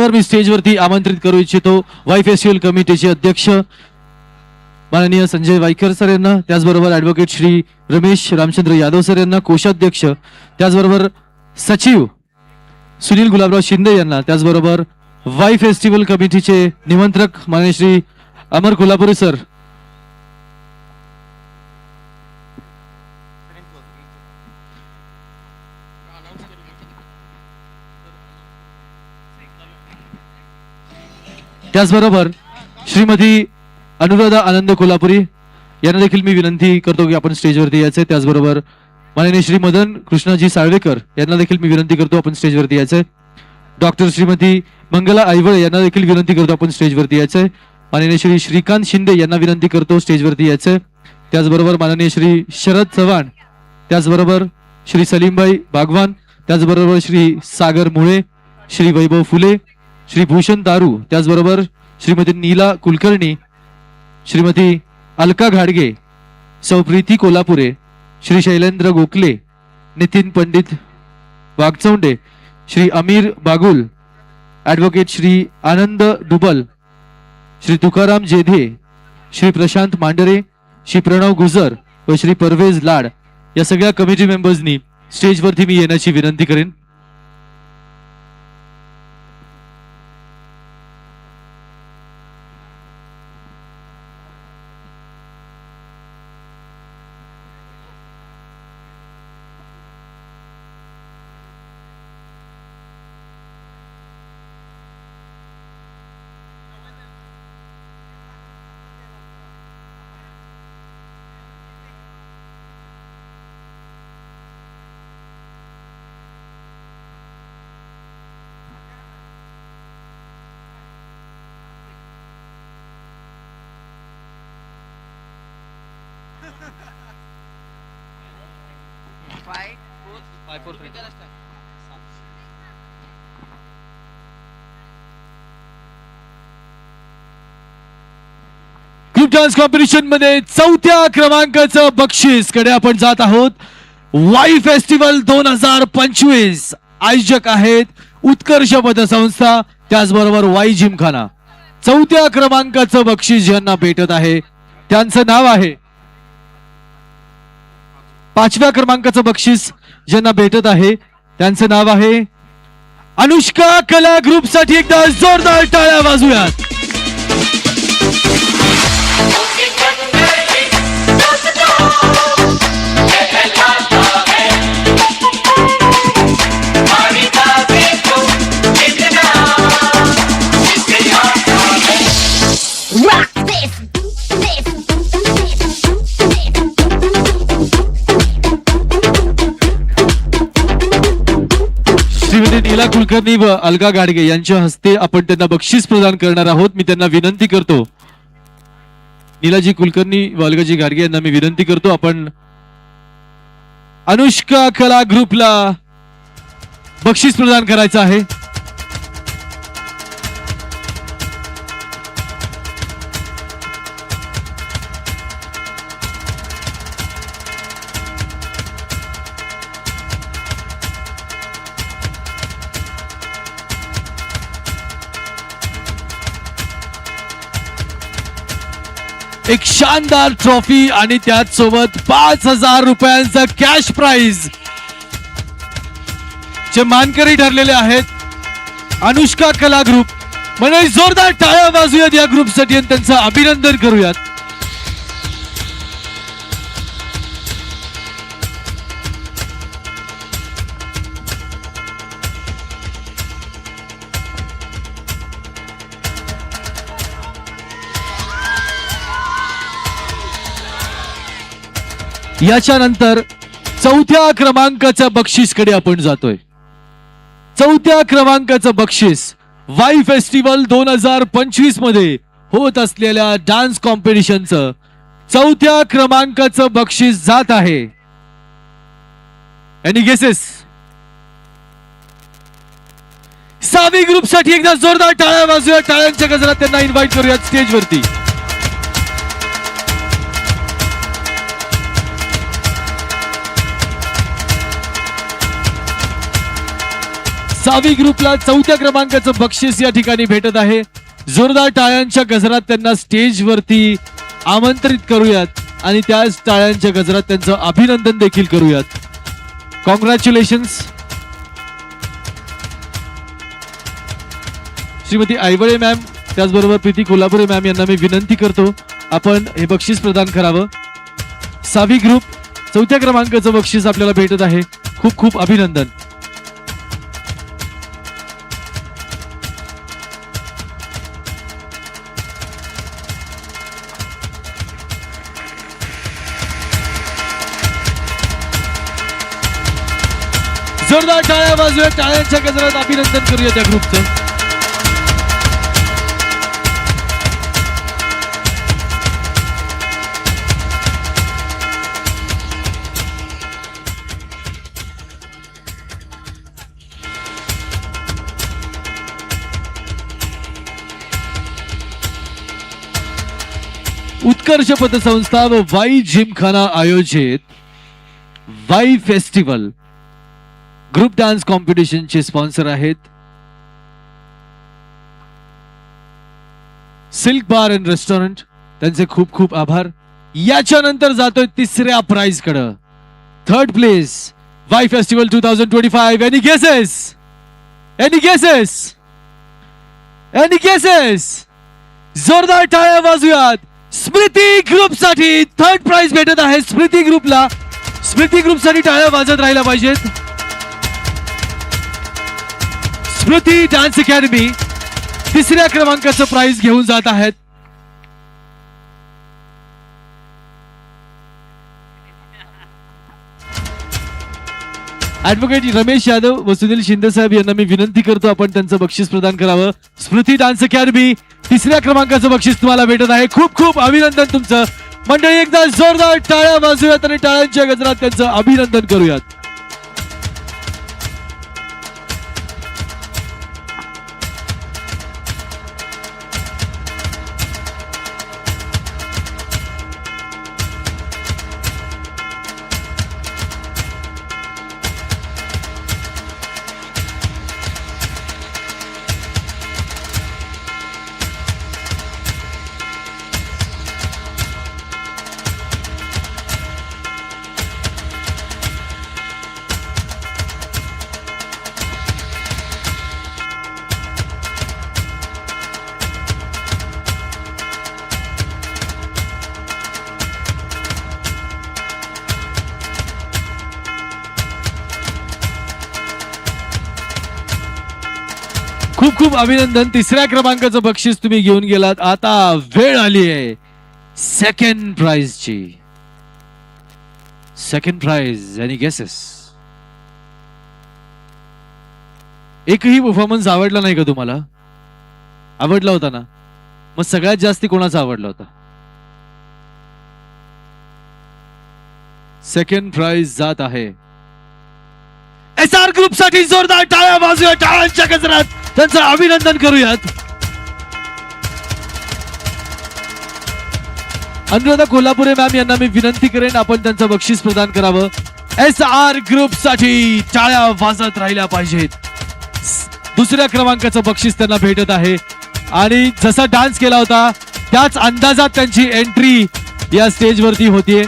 त्याचबरोबर मी स्टेजवरती आमंत्रित करू इच्छितो वाई फेस्टिवल कमिटीचे अध्यक्ष माननीय संजय वाईकर सर यांना, त्याचबरोबर ॲडव्होकेट श्री रमेश रामचंद्र यादव सर यांना, कोषाध्यक्ष त्याचबरोबर सचिव सुनील गुलाबराव शिंदे यांना, त्याचबरोबर वाई फेस्टिवल कमिटीचे निमंत्रक माननीय श्री अमर कोल्हापुरी सर, त्याचबरोबर श्रीमती अनुराधा आनंद कोल्हापुरी यांना देखील मी विनंती करतो की आपण स्टेजवरती यायचे। त्याचबरोबर माननीय श्री मदन कृष्णाजी साळवेकर यांना देखील मी विनंती करतो आपण स्टेजवरती यायचे। डॉक्टर श्रीमती मंगला आईवळे यांना देखील विनंती करतो आपण स्टेजवरती यायचे। माननीय श्री श्रीकांत शिंदे यांना विनंती करतो स्टेजवरती यायचे। त्याचबरोबर माननीय श्री शरद चव्हाण, त्याचबरोबर श्री सलीमभाई बागवान, त्याचबरोबर श्री सागर मुळे, श्री वैभव फुले, श्री भूषण तारू, त्याचबरोबर श्रीमती नीला कुलकर्णी, श्रीमती अलका घाडगे, सौप्रीती कोल्हापुरे, श्री शैलेंद्र गोखले, नितीन पंडित वागचौंडे, श्री अमीर बागुल, ॲडव्होकेट श्री आनंद डुबल, श्री तुकाराम जेधे, श्री प्रशांत मांडरे, श्री प्रणव गुजर व श्री परवेज लाड या सगळ्या कमिटी मेंबर्सनी स्टेजवरती मी येण्याची विनंती करेन। ग्रुप डान्स कॉम्पिटिशन मध्ये 4थ्या क्रमांकाचं बक्षीस कडे आपण जात आहोत। वाई फेस्टिवल 2025 आयोजक आहेत उत्कर्ष पतसंस्था, त्याचबरोबर वाई जिमखाना। 4थ्या क्रमांकाचं बक्षीस ज्यांना भेटत आहे त्यांचं नाव आहे, 5व्या क्रमांकाचं बक्षीस ज्यांना भेटत आहे त्यांचं नाव आहे अनुष्का कला ग्रुप साठी एकदा जोरदार टाळ्या वाजवूयात। श्रीमती नीला कुलकर्णी व अलका गाडगे यांच्या हस्ते आपण त्यांना बक्षीस प्रदान करणार आहोत। मी त्यांना विनंती करतो, नीलाजी कुलकर्णी व अलकाजी गाडगे यांना मी विनंती करतो आपण अनुष्का कला ग्रुपला बक्षीस प्रदान करायचं आहे। एक शानदार ट्रॉफी आणि त्याच सोबत 5000 रुपयांचा कॅश प्राइज चे मानकरी ठरलेले आहेत अनुष्का कला ग्रुप। म्हणजे जोरदार टाळ्या वाजूयात या ग्रुपसाठी आणि त्यांचं अभिनंदन करूयात। याच्यानंतर 4थ्या क्रमांकाच्या बक्षीस कडे आपण जातोय। 4थ्या क्रमांकाचं बक्षीस वाई फेस्टिवल 2025 मध्ये होत असलेल्या डान्स कॉम्पिटिशनचं 4थ्या क्रमांकाचं बक्षीस जात आहे। Any guesses? सावी ग्रुप साठी एकदा जोरदार टाळ्या वाजूया। टाळ्यांच्या गजरात त्यांना इन्व्हाइट करूयात स्टेज वरती। सावी ग्रुपला 4थ्या क्रमांकाचं बक्षीस या ठिकाणी भेटत आहे. जोरदार टाळ्यांच्या गजरात त्यांना स्टेजवरती आमंत्रित करूयात आणि त्याच टाळ्यांच्या गजरात त्यांचं अभिनंदन देखील करूयात. कॉंग्रॅच्युलेशन्स. श्रीमती आयवळे मॅम त्याचबरोबर प्रीती कोल्हापुरे मॅम यांना मी विनंती करतो आपण हे बक्षीस प्रदान करावं. सावी ग्रुप 4थ्या क्रमांकाचं बक्षीस आपल्याला भेटत आहे. खूप खूप अभिनंदन. जोरदार टाळ्या वाजवूया. टाळ्यांच्या गजरात अभिनंदन करूया त्या ग्रुपचं. उत्कर्ष पतसंस्था व वाई जिमखाना आयोजित वाई फेस्टिवल ग्रुप डान्स कॉम्पिटिशनचे स्पॉन्सर आहेत सिल्क बार अँड रेस्टॉरंट. त्यांचे खूप खूप आभार. याच्यानंतर जातोय तिसऱ्या प्राइज कडे. Third place Wai festival 2025. Any guesses? Any guesses? Any guesses? जोरदार टाळ्या वाजूयात. स्मृती ग्रुप साठी थर्ड प्राइज भेटत आहे. स्मृती ग्रुपला, स्मृती ग्रुप साठी टाळ्या वाजत राहिला पाहिजेत. स्मृती डान्स अकॅडमी तिसऱ्या क्रमांकाचं प्राइज घेऊन जात आहेत. ऍडव्होकेट रमेश यादव व सुनील शिंदे साहेब यांना मी विनंती करतो आपण त्यांचं बक्षीस प्रदान करावं. स्मृती डान्स अकॅडमी तिसऱ्या क्रमांकाचं बक्षीस तुम्हाला भेटत आहे. खूप खूप अभिनंदन तुमचं. मंडळी एकदा जोरदार टाळ्या वाजूयात आणि टाळ्यांच्या गजरात त्यांचं अभिनंदन करूयात. खूप खूप अभिनंदन. तिसऱ्या क्रमांकाचं बक्षीस तुम्ही घेऊन गेलात. आता वेळ आली आहे सेकंड प्राइजची. Second prize. Any guesses? एकही परफॉर्मन्स आवडला नाही का तुम्हाला? आवडला होता ना? मग सगळ्यात जास्ती कोणाचा आवडला होता? सेकंड प्राइज जात आहे SR ग्रुप साठी. जोरदार टाळ्या वाजूया. टाळ्यांच्या गजरात त्यांचं अभिनंदन करूयात. अनुराधा कोल्हापुरे मॅम यांना मी विनंती करेन आपण त्यांचं बक्षीस प्रदान करावं. SR ग्रुप साठी टाळ्या वाजत राहिल्या पाहिजेत. दुसऱ्या क्रमांकाचं बक्षीस त्यांना भेटत आहे आणि जसा डान्स केला होता त्याच अंदाजात त्यांची एंट्री या स्टेजवरती होतीये.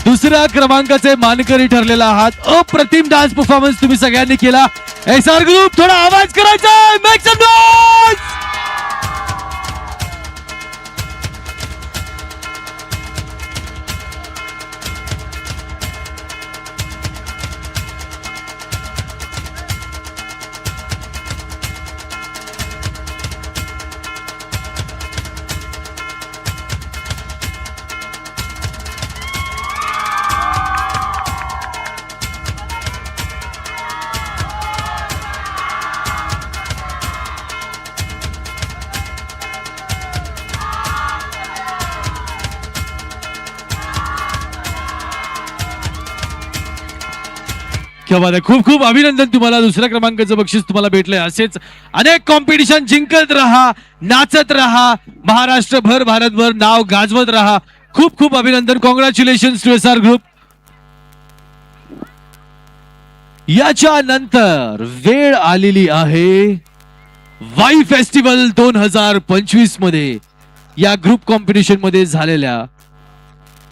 दुसऱ्या क्रमांकाचे मानकरी ठरलेला आहात. अप्रतिम डान्स परफॉर्मन्स तुम्ही सगळ्यांनी केला. SR ग्रुप थोडा आवाज करायचा. Make some noise. क्या बात आहे. खूप खूप अभिनंदन तुम्हाला. दुसऱ्या क्रमांकाचं बक्षीस तुम्हाला भेटलंय. असेच अनेक कॉम्पिटिशन जिंकत राहा, नाचत राहा, महाराष्ट्रभर भारतभर नाव गाजवत राहा. खूप खूप अभिनंदन. Congratulations to SR group. याच्या नंतर वेळ आलेली आहे वाई फेस्टिवल 2025 मध्ये या ग्रुप कॉम्पिटिशन मध्ये झालेल्या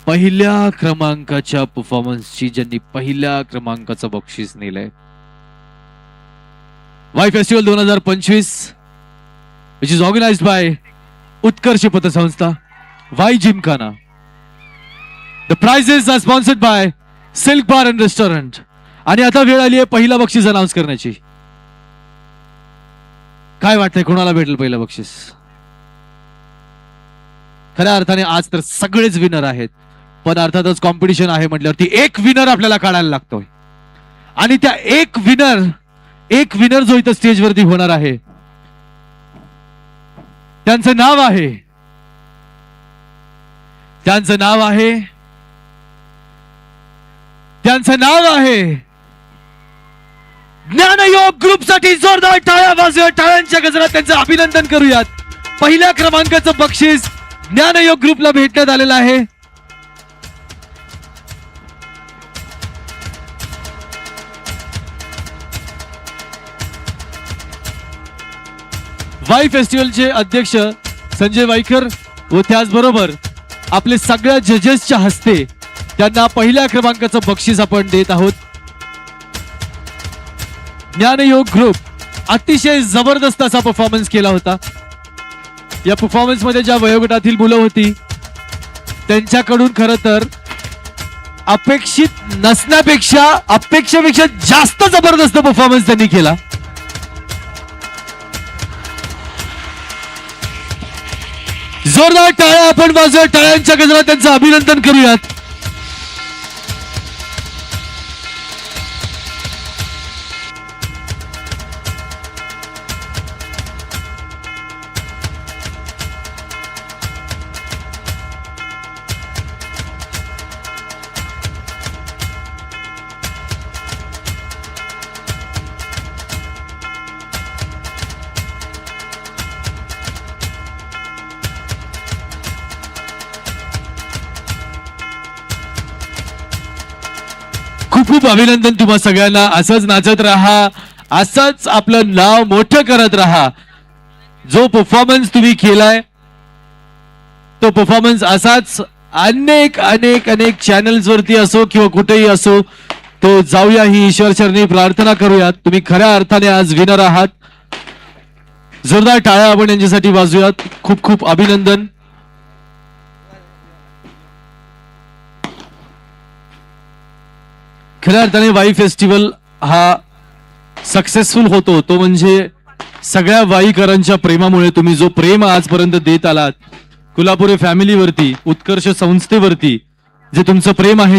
पहिल्या क्रमांकाच्या परफॉर्मन्सची, ज्यांनी पहिल्या क्रमांकाचं बक्षीस नेलंय. Wai festival 2025 which is organized by Utkarsh पतसंस्था, Wai Gymkhana. The prizes are sponsored by Silk Bar and Restaurant. आणि आता वेळ आली आहे पहिला बक्षीस अनाउन्स करण्याची. काय वाटतंय कोणाला भेटेल पहिलं बक्षीस? खऱ्या अर्थाने आज तर सगळेच विनर आहेत, पण अर्थातच कॉम्पिटिशन आहे म्हटल्यावरती एक विनर आपल्याला काढायला लागतोय. आणि त्या एक विनर जो इथं स्टेजवरती होणार आहे त्यांचं नाव आहे ज्ञानयोग ग्रुपसाठी जोरदार टाळ्या वाजवूया. टाळ्यांच्या गजरात त्यांचं अभिनंदन करूयात. पहिल्या क्रमांकाचं बक्षीस ज्ञानयोग ग्रुपला भेटण्यात आलेलं आहे. वाई फेस्टिवलचे अध्यक्ष संजय वाईकर व त्याचबरोबर आपले सगळ्या जजेसच्या हस्ते त्यांना पहिल्या क्रमांकाचं बक्षीस आपण देत आहोत. ज्ञानयोग ग्रुप अतिशय जबरदस्त असा परफॉर्मन्स केला होता. या परफॉर्मन्स मध्ये ज्या वयोगटातील मुलं होती त्यांच्याकडून खरं तर अपेक्षित नसण्यापेक्षा अपेक्षेपेक्षा जास्त जबरदस्त परफॉर्मन्स त्यांनी केला. जोरदार टाळ्या आपण वाजवूया. टाळ्यांच्या गजरात त्यांचं अभिनंदन करूयात. खूप खूप अभिनंदन तुम्हा सगळ्यांना. असंच नाचत राहा, असंच आपलं नाव मोठं करत राहा. जो परफॉर्मन्स तुम्ही केलाय तो परफॉर्मन्स असाच अनेक अनेक अनेक चॅनल्स वरती असो किंवा कुठेही असो तो जाऊया, ही ईश्वर चरणी प्रार्थना करूयात. तुम्ही खऱ्या अर्थाने आज विनर आहात. जोरदार टाळ्या आपण यांच्यासाठी वाजूयात. खूप खूप अभिनंदन. खऱ्या अर्थाने वाई फेस्टिवल हा सक्सेसफुल होतो तो म्हणजे सगळ्या वाईकरांच्या प्रेमामुळे. तुम्ही जो प्रेम आजपर्यंत देत आलात कोल्हापुरे फॅमिलीवरती, उत्कर्ष संस्थेवरती, जे तुमचं प्रेम आहे